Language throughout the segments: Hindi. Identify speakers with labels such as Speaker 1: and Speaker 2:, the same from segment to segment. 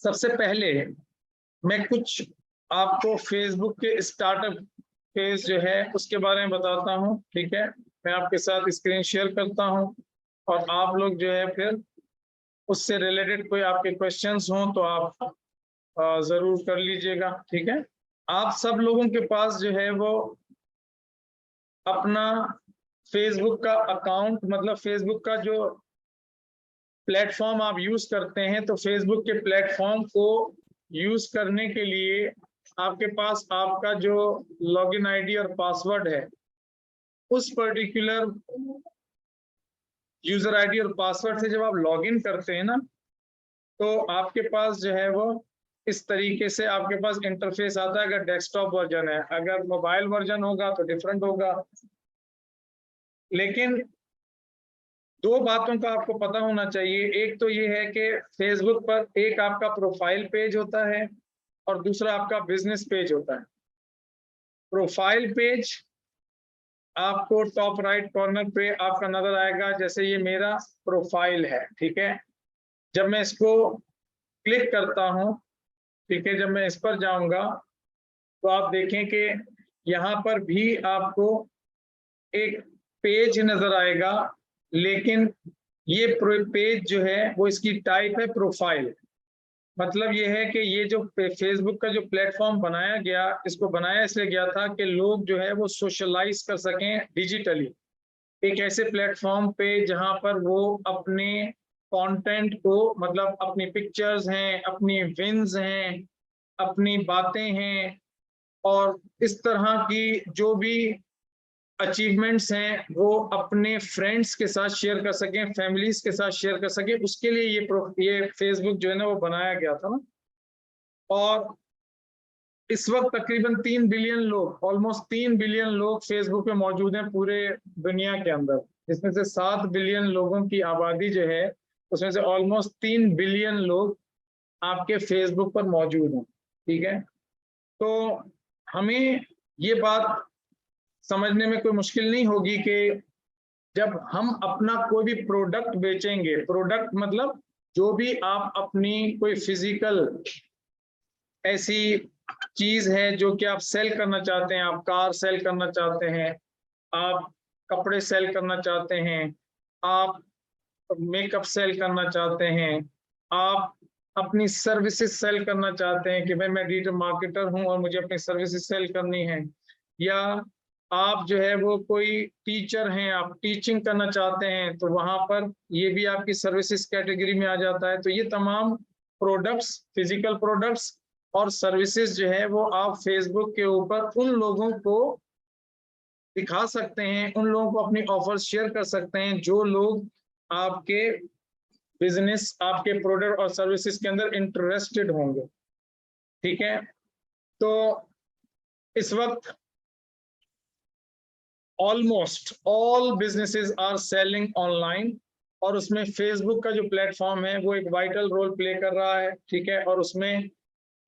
Speaker 1: सबसे पहले मैं कुछ आपको फेसबुक के स्टार्टअप फेज जो है उसके बारे में बताता हूं, ठीक है। मैं आपके साथ स्क्रीन शेयर करता हूं और आप लोग जो है फिर उससे रिलेटेड कोई आपके क्वेश्चंस हों तो आप जरूर कर लीजिएगा, ठीक है। आप सब लोगों के पास जो है वो अपना फेसबुक का अकाउंट, मतलब फेसबुक का जो प्लेटफॉर्म आप यूज करते हैं, तो फेसबुक के प्लेटफॉर्म को यूज करने के लिए आपके पास आपका जो लॉगिन आईडी और पासवर्ड है, उस पर्टिकुलर यूजर आईडी और पासवर्ड से जब आप लॉगिन करते हैं ना, तो आपके पास जो है वो इस तरीके से आपके पास इंटरफेस आता है। अगर डेस्कटॉप वर्जन है, अगर मोबाइल वर्जन होगा तो डिफरेंट होगा। लेकिन दो बातों का आपको पता होना चाहिए। एक तो ये है कि फेसबुक पर एक आपका प्रोफाइल पेज होता है और दूसरा आपका बिजनेस पेज होता है। प्रोफाइल पेज आपको टॉप राइट कॉर्नर पे आपका नजर आएगा, जैसे ये मेरा प्रोफाइल है, ठीक है। जब मैं इसको क्लिक करता हूं, ठीक है, जब मैं इस पर जाऊंगा तो आप देखें कि यहाँ पर भी आपको एक पेज नजर आएगा, लेकिन ये पेज जो है वो इसकी टाइप है प्रोफाइल। मतलब ये है कि ये जो फेसबुक का जो प्लेटफॉर्म बनाया गया, इसको बनाया इसलिए गया था कि लोग जो है वो सोशलाइज कर सकें डिजिटली, एक ऐसे प्लेटफॉर्म पे जहां पर वो अपने कंटेंट को, मतलब अपनी पिक्चर्स हैं, अपनी विंस हैं, अपनी बातें हैं और इस तरह की जो भी अचीवमेंट्स हैं वो अपने फ्रेंड्स के साथ शेयर कर सकें, फैमिलीज के साथ शेयर कर सकें। उसके लिए ये फेसबुक जो है ना वो बनाया गया था ना। और इस वक्त तकरीबन 3 बिलियन लोग, ऑलमोस्ट 3 बिलियन लोग फेसबुक पे मौजूद हैं पूरे दुनिया के अंदर। इसमें से 7 बिलियन लोगों की आबादी जो है, उसमें से ऑलमोस्ट 3 बिलियन लोग आपके फेसबुक पर मौजूद हैं, ठीक है। तो हमें ये बात समझने में कोई मुश्किल नहीं होगी कि जब हम अपना कोई भी प्रोडक्ट बेचेंगे, प्रोडक्ट मतलब जो भी आप अपनी कोई फिजिकल ऐसी चीज है जो कि आप सेल करना चाहते हैं, आप कार सेल करना चाहते हैं, आप कपड़े सेल करना चाहते हैं, आप मेकअप सेल करना चाहते हैं, आप अपनी सर्विसेज सेल करना चाहते हैं कि भाई मैं डिजिटल मार्केटर हूं और मुझे अपनी सर्विसेज सेल करनी है, या आप जो है वो कोई टीचर हैं, आप टीचिंग करना चाहते हैं, तो वहां पर ये भी आपकी सर्विसेज कैटेगरी में आ जाता है। तो ये तमाम प्रोडक्ट्स, फिजिकल प्रोडक्ट्स और सर्विसेज जो है वो आप फेसबुक के ऊपर उन लोगों को दिखा सकते हैं, उन लोगों को अपनी ऑफर्स शेयर कर सकते हैं जो लोग आपके बिजनेस, आपके प्रोडक्ट और सर्विसेज के अंदर इंटरेस्टेड होंगे, ठीक है। तो इस वक्त almost all businesses are selling online और उसमें फेसबुक का जो प्लेटफॉर्म है वो एक वाइटल रोल प्ले कर रहा है, ठीक है। और उसमें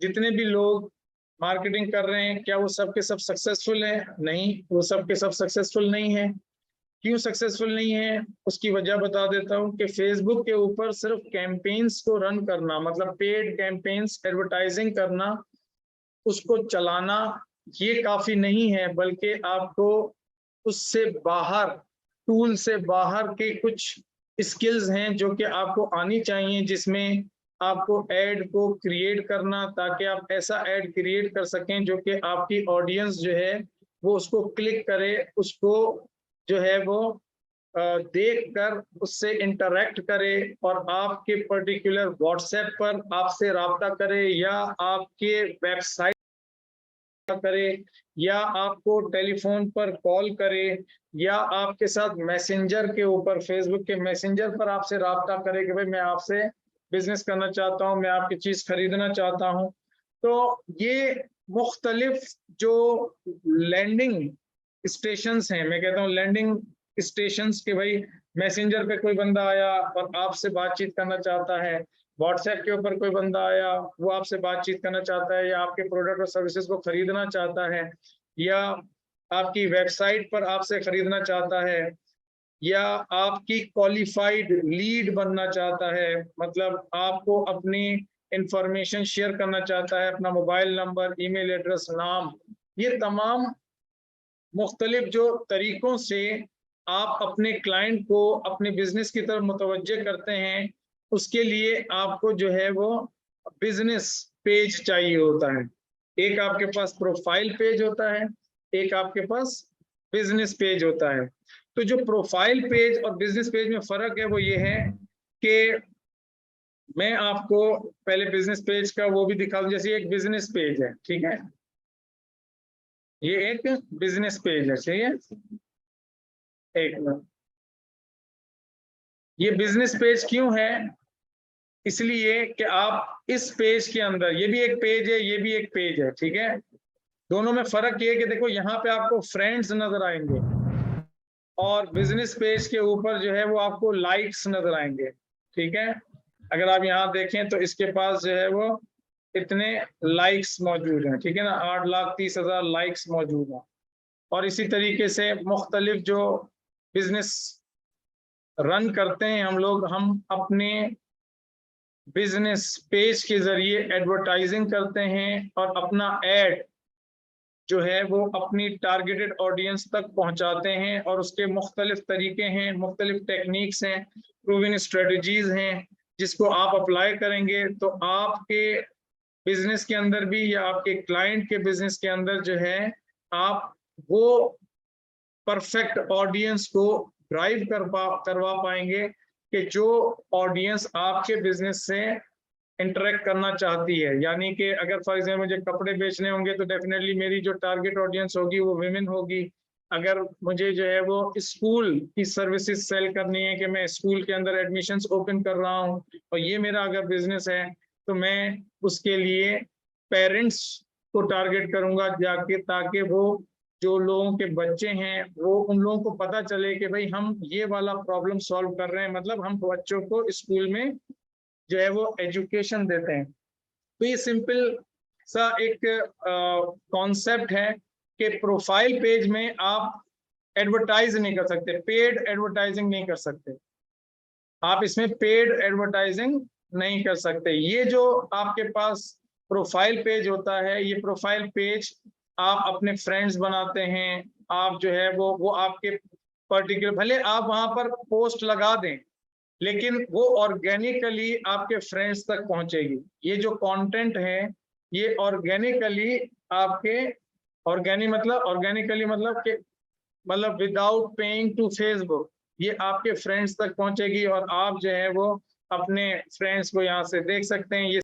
Speaker 1: जितने भी लोग मार्केटिंग कर रहे हैं, क्या वो सब के सब सक्सेसफुल हैं? नहीं, वो सब के सब सक्सेसफुल नहीं है। क्यों सक्सेसफुल नहीं है उसकी वजह बता देता हूँ कि फेसबुक के ऊपर सिर्फ कैंपेन्स को रन करना, मतलब पेड कैंपेन्स, एडवर्टाइजिंग करना, उसको चलाना, ये काफी नहीं है, बल्कि आपको उससे बाहर, टूल से बाहर के कुछ स्किल्स हैं जो कि आपको आनी चाहिए, जिसमें आपको एड को क्रिएट करना, ताकि आप ऐसा एड क्रिएट कर सकें जो कि आपकी ऑडियंस जो है वो उसको क्लिक करे, उसको जो है वो देख कर उससे इंटरेक्ट करे और आपके पर्टिकुलर व्हाट्सएप पर आपसे राब्ता करे, या आपके वेबसाइट करे, या आपको टेलीफोन पर कॉल करे, या आपके साथ मैसेंजर के ऊपर, फेसबुक के मैसेंजर पर आपसे राब्ता करे कि भाई मैं आपसे बिजनेस करना चाहता हूं, मैं आपकी चीज खरीदना चाहता हूं। तो ये मुख्तलिफ जो लैंडिंग स्टेशंस हैं, मैं कहता हूं लैंडिंग स्टेशंस के, भाई मैसेंजर पे कोई बंदा आया और आपसे बातचीत करना चाहता है, व्हाट्सएप के ऊपर कोई बंदा आया वो आपसे बातचीत करना चाहता है, या आपके प्रोडक्ट और सर्विसेज को खरीदना चाहता है, या आपकी वेबसाइट पर आपसे खरीदना चाहता है, या आपकी क्वालिफाइड लीड बनना चाहता है, मतलब आपको अपनी इंफॉर्मेशन शेयर करना चाहता है, अपना मोबाइल नंबर, ईमेल एड्रेस, नाम, ये तमाम मुख्तलिफ जो तरीकों से आप अपने क्लाइंट को अपने बिजनेस की तरफ मुतवज्जे करते हैं, उसके लिए आपको जो है वो बिजनेस पेज चाहिए होता है। एक आपके पास प्रोफाइल पेज होता है, एक आपके पास बिजनेस पेज होता है। तो जो प्रोफाइल पेज और बिजनेस पेज में फर्क है वो ये है कि मैं आपको पहले बिजनेस पेज का वो भी दिखा दूं। जैसे एक बिजनेस पेज है, ठीक है, ये एक बिजनेस पेज है, ठीक है, एक मिनट। ये बिजनेस पेज क्यों है? इसलिए कि आप इस पेज के अंदर, ये भी एक पेज है, ये भी एक पेज है, ठीक है, दोनों में फर्क ये है कि देखो यहाँ पे आपको फ्रेंड्स नजर आएंगे और बिजनेस पेज के ऊपर जो है वो आपको लाइक्स नजर आएंगे, ठीक है। अगर आप यहाँ देखें तो इसके पास जो है वो इतने लाइक्स मौजूद हैं, ठीक है ना, 8,30,000 लाइक्स मौजूद हैं। और इसी तरीके से मुख्तलिफ जो बिजनेस रन करते हैं हम लोग, हम अपने बिजनेस पेज के जरिए एडवर्टाइजिंग करते हैं और अपना एड जो है वो अपनी टारगेटेड ऑडियंस तक पहुंचाते हैं। और उसके मुख्तलिफ तरीके हैं, मुख्तलिफ टेक्निक्स हैं, प्रूवन स्ट्रेटजीज हैं, जिसको आप अप्लाई करेंगे तो आपके बिजनेस के अंदर भी या आपके क्लाइंट के बिजनेस के अंदर जो है आप वो परफेक्ट ऑडियंस को ड्राइव करवा पाएंगे कि जो ऑडियंस आपके बिजनेस से इंटरेक्ट करना चाहती है। यानी कि अगर फॉर एग्जाम्पल मुझे कपड़े बेचने होंगे तो डेफिनेटली मेरी जो टारगेट ऑडियंस होगी वो विमेन होगी। अगर मुझे जो है वो स्कूल की सर्विसेज सेल करनी है कि मैं स्कूल के अंदर एडमिशन्स ओपन कर रहा हूँ और ये मेरा अगर बिजनेस है, तो मैं उसके लिए पेरेंट्स को टारगेट करूंगा जाके, ताकि वो जो लोगों के बच्चे हैं वो उन लोगों को पता चले कि भाई हम ये वाला प्रॉब्लम सॉल्व कर रहे हैं, मतलब हम बच्चों को स्कूल में जो है वो एजुकेशन देते हैं। तो ये सिंपल सा एक कॉन्सेप्ट है कि प्रोफाइल पेज में आप एडवर्टाइज नहीं कर सकते, पेड एडवर्टाइजिंग नहीं कर सकते, आप इसमें पेड एडवर्टाइजिंग नहीं कर सकते। ये जो आपके पास प्रोफाइल पेज होता है, ये प्रोफाइल पेज आप अपने फ्रेंड्स बनाते हैं, आप जो है वो आपके पर्टिकुलर, भले आप वहां पर पोस्ट लगा दें लेकिन वो ऑर्गेनिकली आपके फ्रेंड्स तक पहुंचेगी। ये जो कंटेंट है ये ऑर्गेनिकली आपके, ऑर्गेनिकली मतलब कि मतलब विदाउट पेइंग टू फेसबुक, ये आपके फ्रेंड्स तक पहुंचेगी और आप जो है वो अपने फ्रेंड्स को यहाँ से देख सकते हैं। ये